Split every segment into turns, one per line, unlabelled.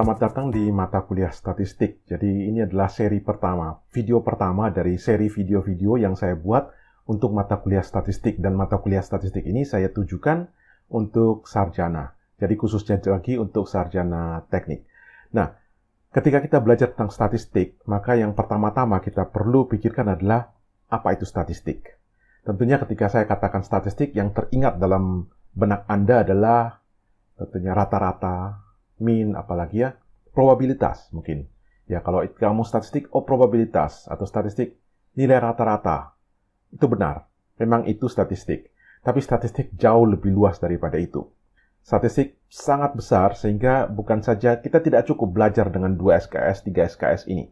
Selamat datang di mata kuliah statistik. Jadi ini adalah seri pertama, video pertama dari seri video-video yang saya buat untuk mata kuliah statistik. Dan mata kuliah statistik ini saya tujukan untuk sarjana. Jadi khususnya lagi untuk sarjana teknik. Nah, ketika kita belajar tentang statistik, maka yang pertama-tama kita perlu pikirkan adalah apa itu statistik. Tentunya ketika saya katakan statistik, yang teringat dalam benak Anda adalah tentunya rata-rata, mean, apalagi ya, probabilitas mungkin. Ya, kalau kamu statistik, probabilitas, atau statistik nilai rata-rata. Itu benar, memang itu statistik. Tapi statistik jauh lebih luas daripada itu. Statistik sangat besar, sehingga bukan saja kita tidak cukup belajar dengan 2 SKS, 3 SKS ini.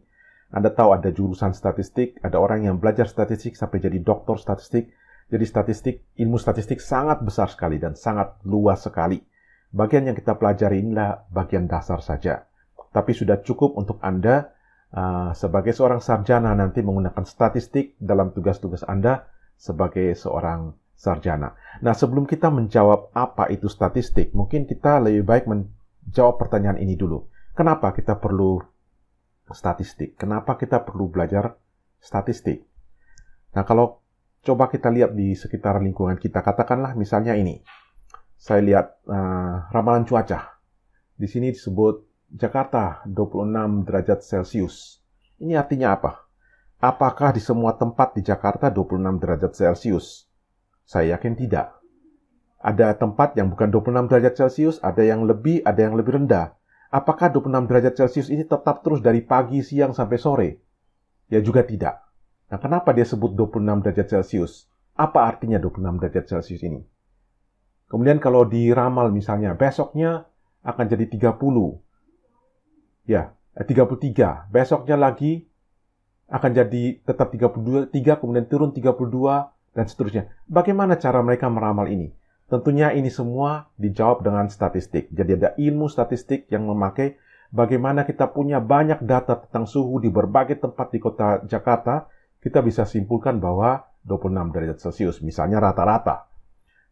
Anda tahu ada jurusan statistik, ada orang yang belajar statistik sampai jadi doktor statistik. Jadi statistik, ilmu statistik sangat besar sekali dan sangat luas sekali. Bagian yang kita pelajari inilah bagian dasar saja. Tapi sudah cukup untuk Anda sebagai seorang sarjana nanti menggunakan statistik dalam tugas-tugas Anda sebagai seorang sarjana. Nah, sebelum kita menjawab apa itu statistik, mungkin kita lebih baik menjawab pertanyaan ini dulu. Kenapa kita perlu statistik? Kenapa kita perlu belajar statistik? Nah, kalau coba kita lihat di sekitar lingkungan kita, katakanlah misalnya ini. Saya lihat ramalan cuaca. Di sini disebut Jakarta 26 derajat Celcius. Ini artinya apa? Apakah di semua tempat di Jakarta 26 derajat Celcius? Saya yakin tidak. Ada tempat yang bukan 26 derajat Celcius, ada yang lebih rendah. Apakah 26 derajat Celcius ini tetap terus dari pagi, siang, sampai sore? Ya juga tidak. Nah, kenapa dia sebut 26 derajat Celcius? Apa artinya 26 derajat Celcius ini? Kemudian kalau diramal misalnya, besoknya akan jadi 30. Ya, 33. Besoknya lagi akan jadi tetap 32, kemudian turun 32, dan seterusnya. Bagaimana cara mereka meramal ini? Tentunya ini semua dijawab dengan statistik. Jadi ada ilmu statistik yang memakai bagaimana kita punya banyak data tentang suhu di berbagai tempat di kota Jakarta, kita bisa simpulkan bahwa 26 derajat Celcius, misalnya rata-rata.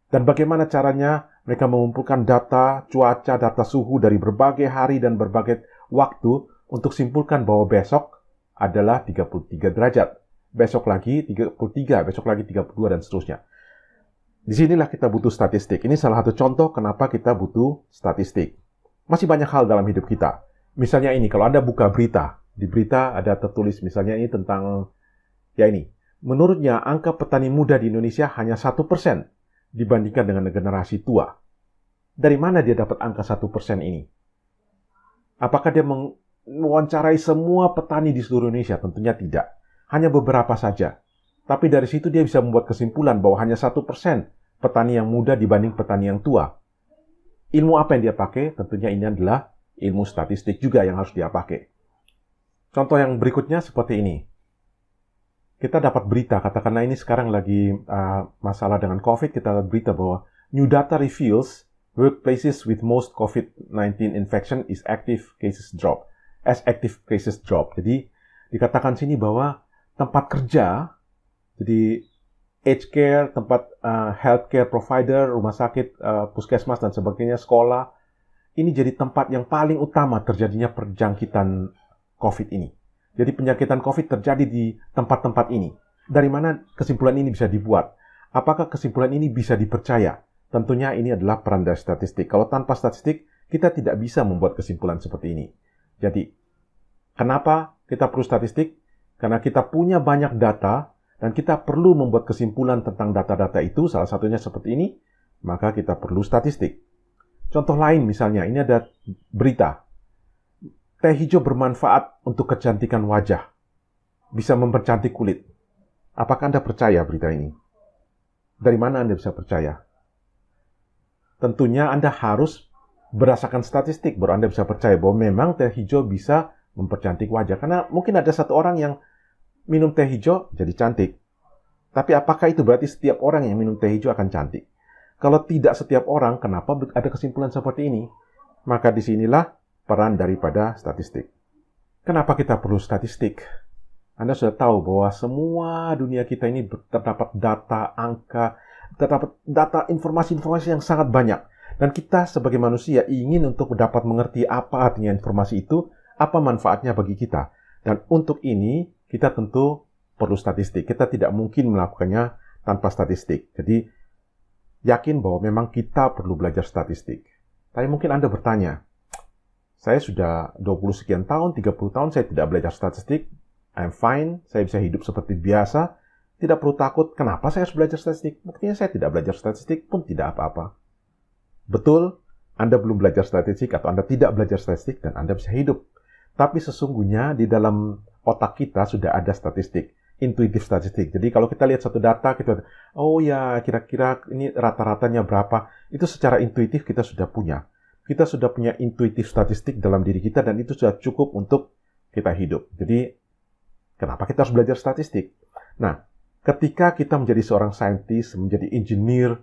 Dan bagaimana caranya mereka mengumpulkan data cuaca, data suhu dari berbagai hari dan berbagai waktu untuk simpulkan bahwa besok adalah 33 derajat. Besok lagi 33, besok lagi 32, dan seterusnya. Disinilah kita butuh statistik. Ini salah satu contoh kenapa kita butuh statistik. Masih banyak hal dalam hidup kita. Misalnya ini, kalau Anda buka berita, di berita ada tertulis misalnya ini tentang, ya ini, menurutnya angka petani muda di Indonesia hanya 1% dibandingkan dengan generasi tua. Dari mana dia dapat angka 1% ini? Apakah dia mewawancarai semua petani di seluruh Indonesia? Tentunya tidak. Hanya beberapa saja. Tapi dari situ dia bisa membuat kesimpulan bahwa hanya 1% petani yang muda dibanding petani yang tua. Ilmu apa yang dia pakai? Tentunya ini adalah ilmu statistik juga yang harus dia pakai. Contoh yang berikutnya seperti ini. Kita dapat berita, katakanlah ini sekarang lagi masalah dengan COVID, kita dapat berita bahwa new data reveals workplaces with most COVID-19 infection is active cases drop. Jadi dikatakan sini bahwa tempat kerja, jadi aged care, tempat healthcare provider, rumah sakit, puskesmas dan sebagainya, sekolah, ini jadi tempat yang paling utama terjadinya perjangkitan COVID ini. Jadi penyakitan COVID terjadi di tempat-tempat ini. Dari mana kesimpulan ini bisa dibuat? Apakah kesimpulan ini bisa dipercaya? Tentunya ini adalah peran dari statistik. Kalau tanpa statistik, kita tidak bisa membuat kesimpulan seperti ini. Jadi, kenapa kita perlu statistik? Karena kita punya banyak data, dan kita perlu membuat kesimpulan tentang data-data itu, salah satunya seperti ini, maka kita perlu statistik. Contoh lain misalnya, ini ada berita. Teh hijau bermanfaat untuk kecantikan wajah. Bisa mempercantik kulit. Apakah Anda percaya berita ini? Dari mana Anda bisa percaya? Tentunya Anda harus berdasarkan statistik, baru Anda bisa percaya bahwa memang teh hijau bisa mempercantik wajah. Karena mungkin ada satu orang yang minum teh hijau jadi cantik. Tapi apakah itu berarti setiap orang yang minum teh hijau akan cantik? Kalau tidak setiap orang, kenapa ada kesimpulan seperti ini? Maka disinilah peran daripada statistik. Kenapa kita perlu statistik? Anda sudah tahu bahwa semua dunia kita ini terdapat data, angka, terdapat data, informasi-informasi yang sangat banyak. Dan kita sebagai manusia ingin untuk dapat mengerti apa artinya informasi itu, apa manfaatnya bagi kita. Dan untuk ini, kita tentu perlu statistik. Kita tidak mungkin melakukannya tanpa statistik. Jadi, yakin bahwa memang kita perlu belajar statistik. Tapi mungkin Anda bertanya, saya sudah 20 sekian tahun, 30 tahun, saya tidak belajar statistik. I'm fine, saya bisa hidup seperti biasa. Tidak perlu takut, kenapa saya harus belajar statistik? Buktinya saya tidak belajar statistik pun tidak apa-apa. Betul, Anda belum belajar statistik atau Anda tidak belajar statistik dan Anda bisa hidup. Tapi sesungguhnya di dalam otak kita sudah ada statistik, intuitif statistik. Jadi kalau kita lihat satu data, kita, oh ya kira-kira ini rata-ratanya berapa, itu secara intuitif kita sudah punya. Kita sudah punya intuitif statistik dalam diri kita dan itu sudah cukup untuk kita hidup. Jadi kenapa kita harus belajar statistik? Nah, ketika kita menjadi seorang saintis, menjadi engineer,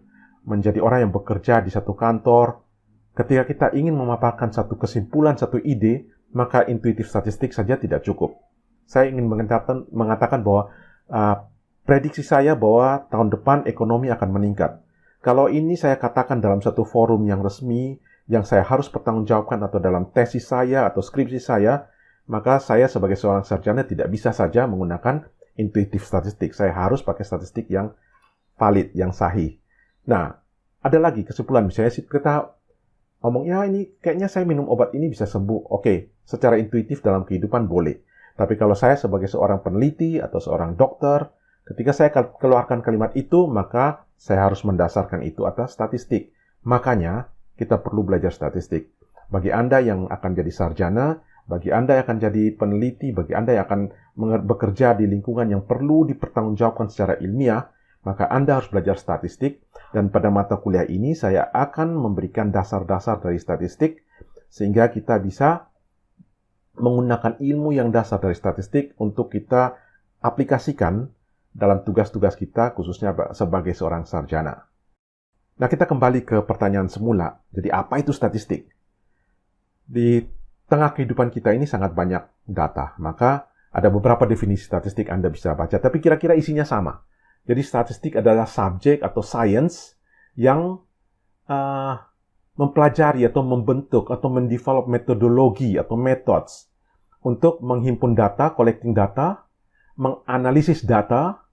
menjadi orang yang bekerja di satu kantor, ketika kita ingin memaparkan satu kesimpulan, satu ide, maka intuitif statistik saja tidak cukup. Saya ingin mengatakan bahwa prediksi saya bahwa tahun depan ekonomi akan meningkat. Kalau ini saya katakan dalam satu forum yang resmi, yang saya harus pertanggungjawabkan atau dalam tesis saya atau skripsi saya, maka saya sebagai seorang sarjana tidak bisa saja menggunakan intuitif statistik. Saya harus pakai statistik yang valid, yang sahih. Nah, ada lagi kesimpulan. Misalnya kita ngomong, ya ini kayaknya saya minum obat ini bisa sembuh. Oke, secara intuitif dalam kehidupan boleh. Tapi kalau saya sebagai seorang peneliti atau seorang dokter, ketika saya keluarkan kalimat itu, maka saya harus mendasarkan itu atas statistik. Makanya, kita perlu belajar statistik. Bagi Anda yang akan jadi sarjana, bagi Anda yang akan jadi peneliti, bagi Anda yang akan bekerja di lingkungan yang perlu dipertanggungjawabkan secara ilmiah, maka Anda harus belajar statistik, dan pada mata kuliah ini saya akan memberikan dasar-dasar dari statistik, sehingga kita bisa menggunakan ilmu yang dasar dari statistik untuk kita aplikasikan dalam tugas-tugas kita, khususnya sebagai seorang sarjana. Nah, kita kembali ke pertanyaan semula. Jadi, apa itu statistik? Di tengah kehidupan kita ini sangat banyak data, maka ada beberapa definisi statistik Anda bisa baca, tapi kira-kira isinya sama. Jadi statistik adalah subjek atau science yang mempelajari atau membentuk atau mendevelop metodologi atau methods untuk menghimpun data, collecting data, menganalisis data,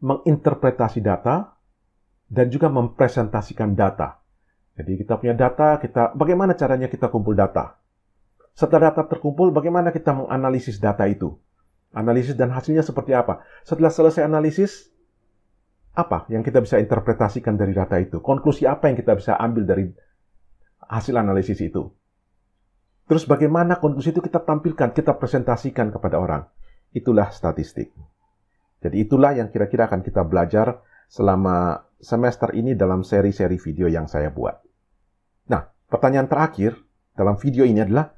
menginterpretasi data, dan juga mempresentasikan data. Jadi kita punya data, bagaimana caranya kita kumpul data? Setelah data terkumpul, bagaimana kita menganalisis data itu? Analisis dan hasilnya seperti apa? Setelah selesai analisis, apa yang kita bisa interpretasikan dari data itu? Konklusi apa yang kita bisa ambil dari hasil analisis itu? Terus bagaimana konklusi itu kita tampilkan, kita presentasikan kepada orang? Itulah statistik. Jadi itulah yang kira-kira akan kita belajar selama semester ini dalam seri-seri video yang saya buat. Nah, pertanyaan terakhir dalam video ini adalah,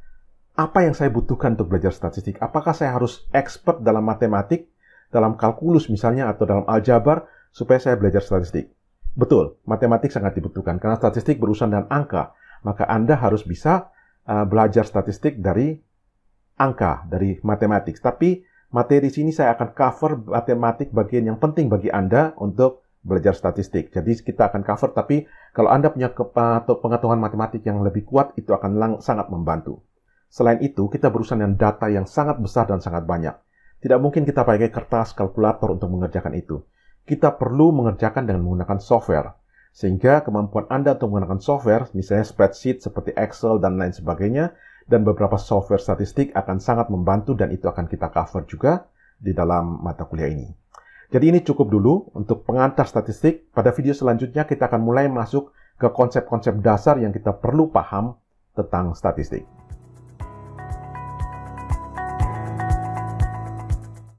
apa yang saya butuhkan untuk belajar statistik? Apakah saya harus expert dalam matematik, dalam kalkulus misalnya, atau dalam aljabar, supaya saya belajar statistik? Betul, matematik sangat dibutuhkan, karena statistik berurusan dengan angka. Maka Anda harus bisa belajar statistik dari angka, dari matematik. Tapi materi sini saya akan cover matematik bagian yang penting bagi Anda untuk belajar statistik. Jadi kita akan cover, tapi kalau Anda punya pengetahuan matematik yang lebih kuat, itu akan sangat membantu. Selain itu, kita berurusan dengan data yang sangat besar dan sangat banyak. Tidak mungkin kita pakai kertas, kalkulator untuk mengerjakan itu. Kita perlu mengerjakan dengan menggunakan software. Sehingga kemampuan Anda untuk menggunakan software, misalnya spreadsheet seperti Excel dan lain sebagainya, dan beberapa software statistik akan sangat membantu, dan itu akan kita cover juga di dalam mata kuliah ini. Jadi ini cukup dulu untuk pengantar statistik. Pada video selanjutnya kita akan mulai masuk ke konsep-konsep dasar yang kita perlu paham tentang statistik.